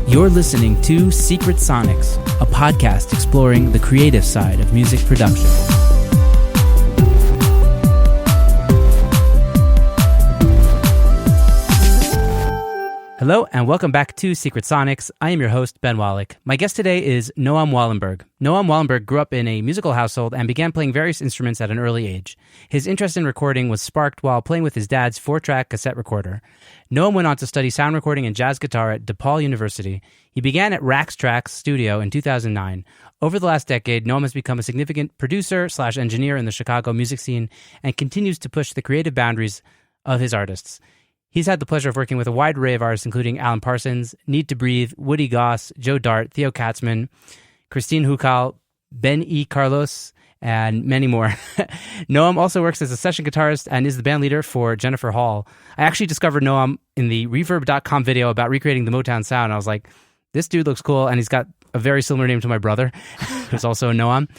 You're listening to Secret Sonics, a podcast exploring the creative side of music production. Hello and welcome back to Secret Sonics. I am your host, Ben Wallach. My guest today is Noam Wallenberg. Noam Wallenberg grew up in a musical household and began playing various instruments at an early age. His interest in recording was sparked while playing with his dad's 4-track cassette recorder. Noam went on to study sound recording and jazz guitar at DePaul University. He began at Raxtrax Studio in 2009. Over the last decade, Noam has become a significant producer/engineer in the Chicago music scene and continues to push the creative boundaries of his artists. He's had the pleasure of working with a wide array of artists, including Alan Parsons, Need to Breathe, Woody Goss, Joe Dart, Theo Katzman, Christine Hukal, Ben E. Carlos, and many more. Noam also works as a session guitarist and is the band leader for Jennifer Hall. I actually discovered Noam in the Reverb.com video about recreating the Motown sound. I was like, this dude looks cool, and he's got a very similar name to my brother, who's also a Noam.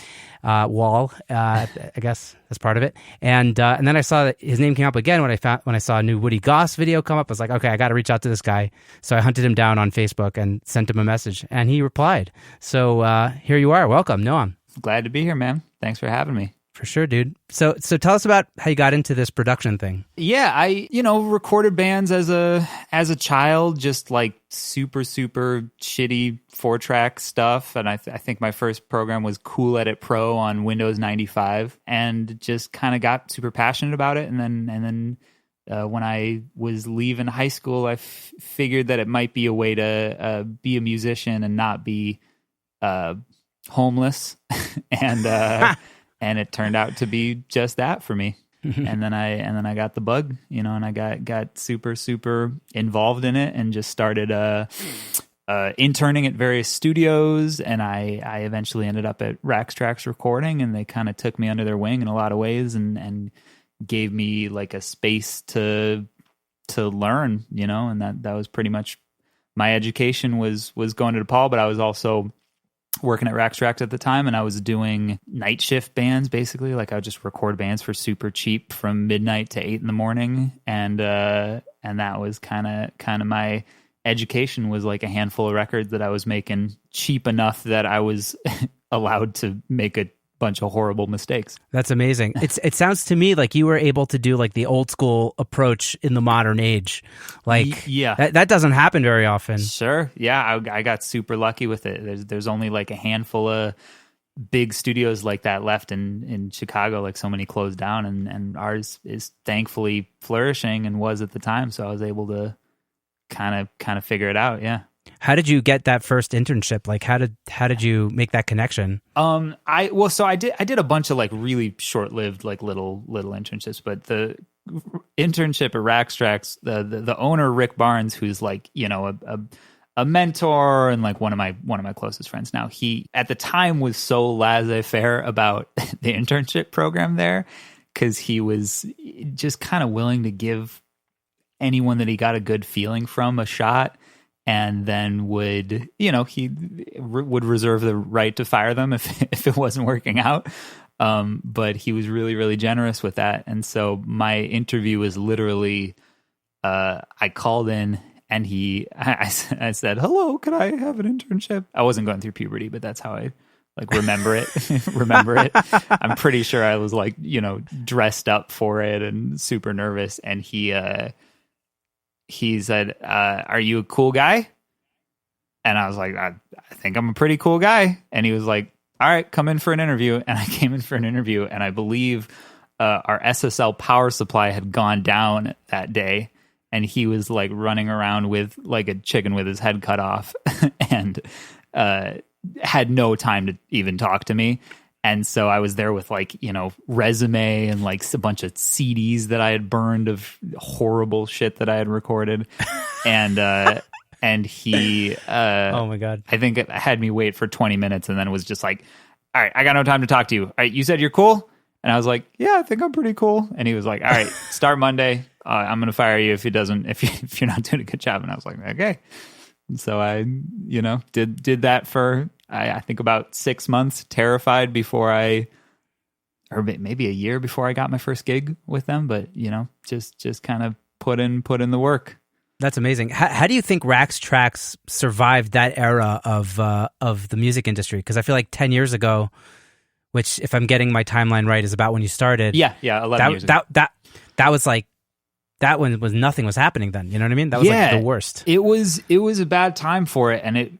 Wall, I guess that's part of it. And then I saw that his name came up again when I saw a new Woody Goss video come up. I was like, okay, I got to reach out to this guy. So I hunted him down on Facebook and sent him a message, and he replied. So here you are. Welcome, Noam. Glad to be here, man. Thanks for having me. For sure, dude. So tell us about how you got into this production thing. Yeah, I recorded bands as a child, just like super shitty 4-track stuff, and I think my first program was Cool Edit Pro on Windows 95, and just kind of got super passionate about it. And then when I was leaving high school, I figured that it might be a way to be a musician and not be homeless, and it turned out to be just that for me. and then I got the bug, and I got super involved in it and just started interning at various studios, and I eventually ended up at Raxtrax Recording, and they kind of took me under their wing in a lot of ways and gave me like a space to learn, and that was pretty much my education was going to DePaul, but I was also working at Raxtrax at the time, and I was doing night shift bands, basically. Like I would just record bands for super cheap from midnight to 8 a.m, and that was kind of my education, was like a handful of records that I was making cheap enough that I was allowed to make a bunch of horrible mistakes. That's amazing. It sounds to me like you were able to do like the old school approach in the modern age. Like, yeah, that doesn't happen very often. Sure. Yeah, I got super lucky with it. There's only like a handful of big studios like that left in Chicago. Like so many closed down, and ours is thankfully flourishing and was at the time. So I was able to kind of figure it out. Yeah. How did you get that first internship? Like, how did you make that connection? I did a bunch of like really short-lived like little internships, but the internship at Raxtrax, the owner Rick Barnes, who's like a mentor and like one of my closest friends now, he at the time was so laissez-faire about the internship program there, because he was just kind of willing to give anyone that he got a good feeling from a shot. And then he would reserve the right to fire them if it wasn't working out. But he was really, really generous with that. And so my interview was literally, I called in and I said, "Hello, could I have an internship?" I wasn't going through puberty, but that's how I like remember it. I'm pretty sure I was like, dressed up for it and super nervous. And he said, "Are you a cool guy?" And I was like, I think I'm a pretty cool guy. And he was like, "All right, come in for an interview." And I came in for an interview, and I believe our SSL power supply had gone down that day, and he was like running around with like a chicken with his head cut off and had no time to even talk to me. And so I was there with like, resume and like a bunch of CDs that I had burned of horrible shit that I had recorded. And he, oh my God, I think it had me wait for 20 minutes and then was just like, "All right, I got no time to talk to you. All right, you said you're cool?" And I was like, "Yeah, I think I'm pretty cool." And he was like, "All right, start Monday. I'm going to fire you if you're not doing a good job." And I was like, "Okay." And so I, did that for, I think about 6 months, terrified or maybe a year before I got my first gig with them. But, just kind of put in the work. That's amazing. How do you think Rax Tracks survived that era of the music industry? Because I feel like 10 years ago, which, if I'm getting my timeline right, is about when you started. Yeah, 11 years ago. That was like, that one was, nothing was happening then. You know what I mean? That was like the worst. It was a bad time for it, and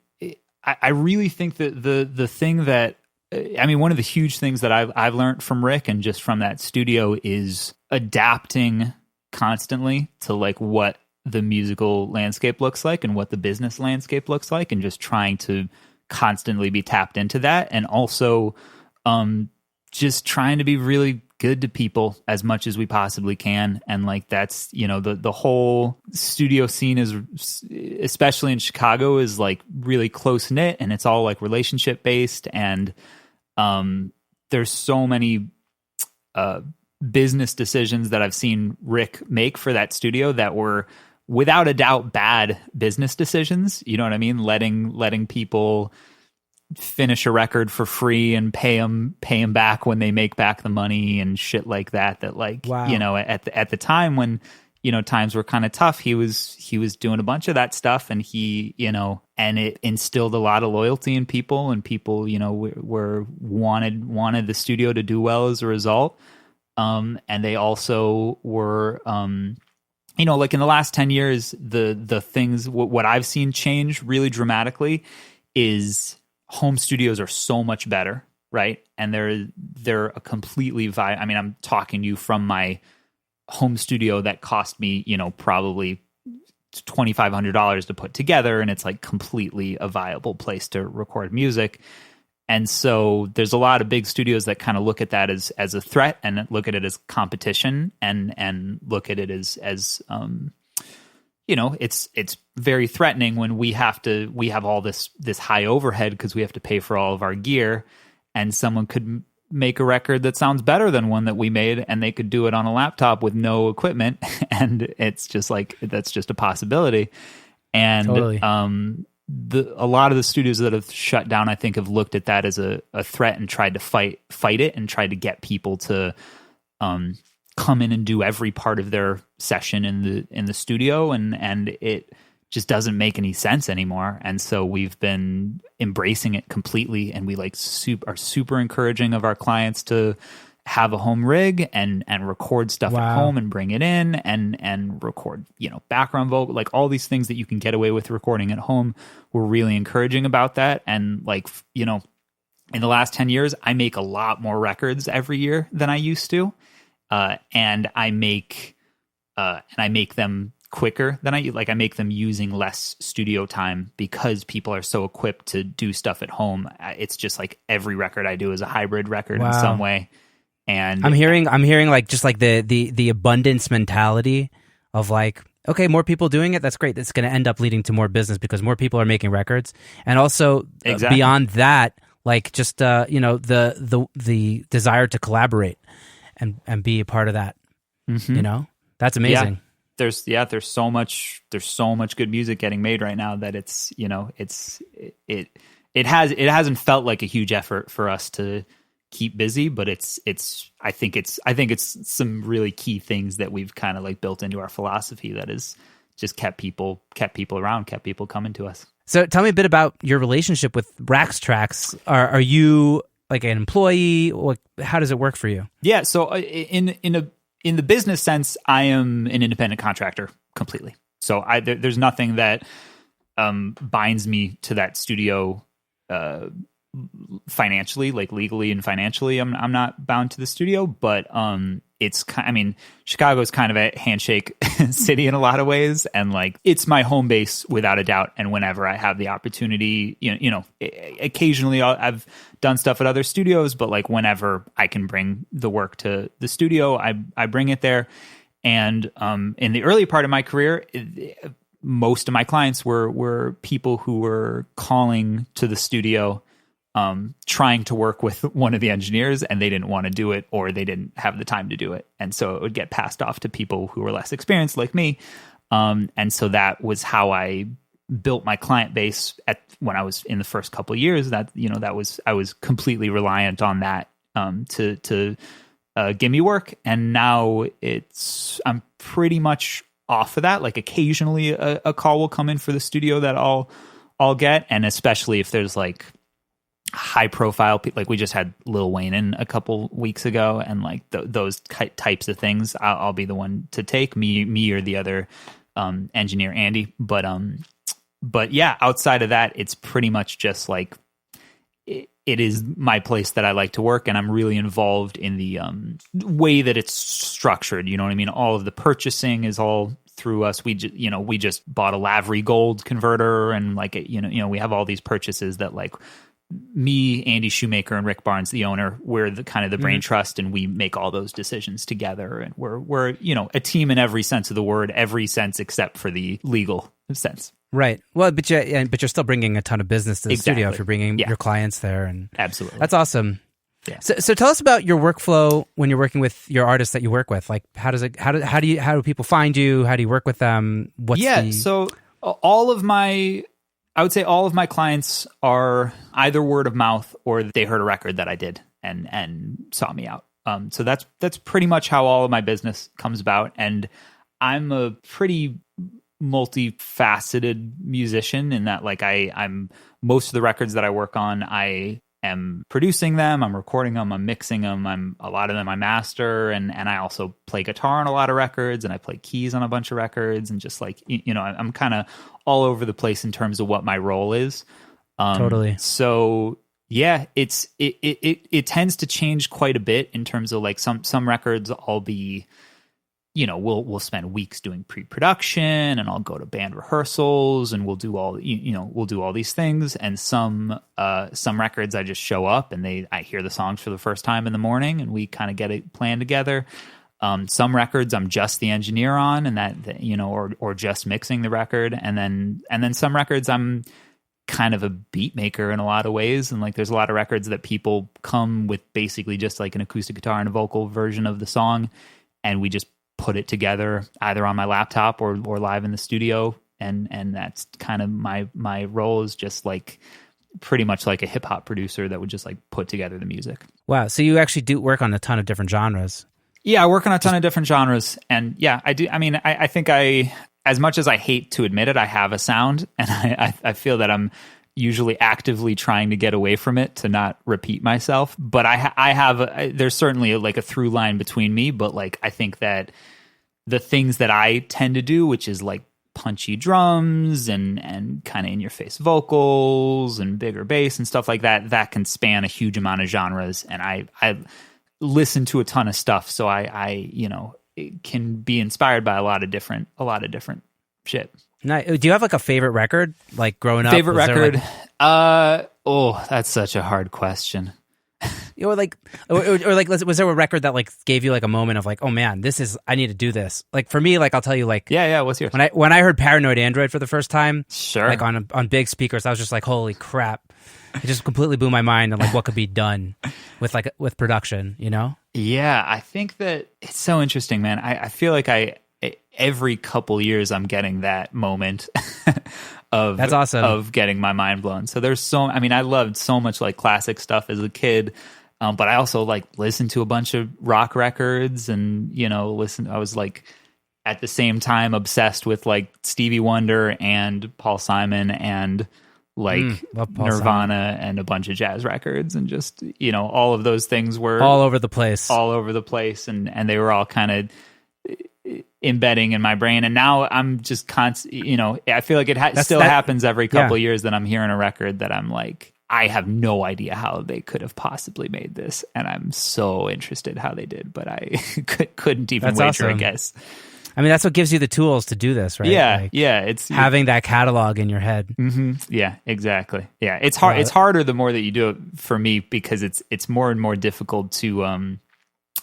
I really think that the thing that, I mean, one of the huge things that I've learned from Rick and just from that studio is adapting constantly to like what the musical landscape looks like and what the business landscape looks like, and just trying to constantly be tapped into that, and also just trying to be really good to people as much as we possibly can. And like, that's, you know, the whole studio scene is, especially in Chicago, is like really close knit, and it's all like relationship based. And there's so many business decisions that I've seen Rick make for that studio that were without a doubt bad business decisions. You know what I mean? Letting people finish a record for free and pay them back when they make back the money and shit like that. That like, wow. You know, at the time when, you know, times were kind of tough, he was doing a bunch of that stuff, and he, you know, and it instilled a lot of loyalty in people, and people, you know, were wanted the studio to do well as a result. And they also were, you know, like in the last 10 years, the things, what I've seen change really dramatically is home studios are so much better, right? And they're a completely I mean, I'm talking to you from my home studio that cost me, you know, probably $2,500 to put together, and it's like completely a viable place to record music. And so there's a lot of big studios that kind of look at that as a threat, and look at it as competition, and look at it as you know, it's very threatening when we have all this high overhead because we have to pay for all of our gear, and someone could make a record that sounds better than one that we made, and they could do it on a laptop with no equipment, and it's just like, that's just a possibility. And totally. A lot of the studios that have shut down, I think, have looked at that as a threat and tried to fight it, and tried to get people to come in and do every part of their session in the studio, and it just doesn't make any sense anymore. And so we've been embracing it completely, and we like are super encouraging of our clients to have a home rig and record stuff wow. at home and bring it in and record, you know, background vocal, like all these things that you can get away with recording at home. We're really encouraging about that. And like, you know, in the last 10 years, I make a lot more records every year than I used to. And I make them quicker than I make them using less studio time, because people are so equipped to do stuff at home. It's just like every record I do is a hybrid record wow. in some way. And I'm hearing like just like the abundance mentality of like, okay, more people doing it, that's great. That's going to end up leading to more business because more people are making records. And also exactly. Beyond that, like just you know, the desire to collaborate and be a part of that. Mm-hmm. You know, that's amazing. Yeah. There's so much good music getting made right now that it's, you know, it hasn't felt like a huge effort for us to keep busy, but I think it's some really key things that we've kind of like built into our philosophy that has just kept people around, kept people coming to us. So tell me a bit about your relationship with Rax Tracks. Are you like an employee? How does it work for you? Yeah. So in the business sense, I am an independent contractor completely. So there's nothing that binds me to that studio financially, like legally and financially. I'm not bound to the studio, but Chicago is kind of a handshake city in a lot of ways, and like it's my home base without a doubt. And whenever I have the opportunity, you know, occasionally I've done stuff at other studios, but like whenever I can bring the work to the studio, I bring it there. And in the early part of my career, most of my clients were people who were calling to the studio, trying to work with one of the engineers, and they didn't want to do it, or they didn't have the time to do it. And so it would get passed off to people who were less experienced like me. And so that was how I built my client base when I was in the first couple of years. That, you know, I was completely reliant on that, to give me work. And now I'm pretty much off of that. Like occasionally a call will come in for the studio that I'll get, and especially if there's like high profile people, like we just had Lil Wayne in a couple weeks ago, and like those types of things, I'll be the one to take, me or the other engineer Andy. But yeah, outside of that, it's pretty much just like it is my place that I like to work, and I'm really involved in the way that it's structured. You know what I mean? All of the purchasing is all through us. We just bought a Lavery Gold converter, and like we have all these purchases that like me, Andy Shoemaker, and Rick Barnes, the owner, we're the kind of the brain trust, and we make all those decisions together. And we're a team in every sense of the word, every sense except for the legal sense. Right. Well, but you're still bringing a ton of business to the studio if you're bringing your clients there, and absolutely, that's awesome. Yeah. So tell us about your workflow when you're working with your artists that you work with. Like, how do people find you? How do you work with them? So I would say all of my clients are either word of mouth or they heard a record that I did and saw me out. So that's pretty much how all of my business comes about. And I'm a pretty multifaceted musician in that, like, I'm most of the records that I work on, I am producing them, I'm recording them, I'm mixing them, a lot of them I master, and I also play guitar on a lot of records, and I play keys on a bunch of records, and just like, I'm kind of all over the place in terms of what my role is. Totally. So yeah, it tends to change quite a bit in terms of like some records I'll be, we'll spend weeks doing pre-production, and I'll go to band rehearsals, and we'll do all these things. And some records I just show up and I hear the songs for the first time in the morning, and we kind of get it planned together. Some records I'm just the engineer on, and that or just mixing the record, and then some records I'm kind of a beat maker in a lot of ways. And like, there's a lot of records that people come with basically just like an acoustic guitar and a vocal version of the song, and we just put it together either on my laptop or live in the studio. And that's kind of my role, is just like pretty much like a hip hop producer that would just like put together the music. Wow. So you actually do work on a ton of different genres. Yeah, I work on a ton of different genres. And yeah, I do. I mean, I think as much as I hate to admit it, I have a sound, and I feel that I'm usually actively trying to get away from it to not repeat myself. But there's certainly like a through line between me, but like, I think that the things that I tend to do, which is like punchy drums and kind of in your face vocals and bigger bass and stuff like that, that can span a huge amount of genres. And I listen to a ton of stuff, so I can be inspired by a lot of different shit. Nice. Do you have like a favorite record, like growing up? Favorite record? That's such a hard question. Or like, was there a record that like gave you like a moment of like, oh man, I need to do this? Like for me, like I'll tell you, like, yeah. What's yours? When I heard Paranoid Android for the first time, sure, like on big speakers, I was just like, holy crap! It just completely blew my mind on like what could be done with production, Yeah, I think that it's so interesting, man. I feel like every couple years I'm getting that moment of that's awesome, of getting my mind blown. So I loved so much like classic stuff as a kid, but I also like listened to a bunch of rock records, and I was like at the same time obsessed with like Stevie Wonder and Paul Simon and like Nirvana and a bunch of jazz records, and just all of those things were all over the place, and they were all kind of embedding in my brain. And now I'm just I feel like it happens every couple years that I'm hearing a record that I'm like, I have no idea how they could have possibly made this, and I'm so interested how they did, but I couldn't even wager a guess. I mean, that's what gives you the tools to do this, right? Yeah, like, yeah. It's having that catalog in your head. Mm-hmm. Yeah, exactly. Yeah, it's hard. It's harder the more that you do it, for me, because it's more and more difficult to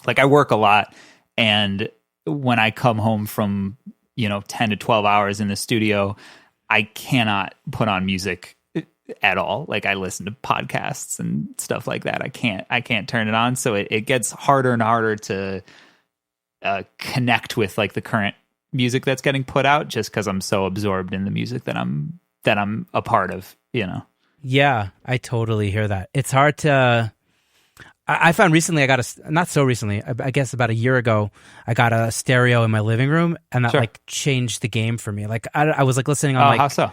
like, I work a lot, and when I come home from 10 to 12 hours in the studio, I cannot put on music at all. Like, I listen to podcasts and stuff like that. I can't turn it on. So it gets harder and harder to connect with like the current music that's getting put out, just because I'm so absorbed in the music that I'm a part of. Yeah, I totally hear that. It's hard to. I found recently not so recently, I guess about a year ago, I got a stereo in my living room, and that Sure. like changed the game for me. Like I was like listening on Oh, like how so?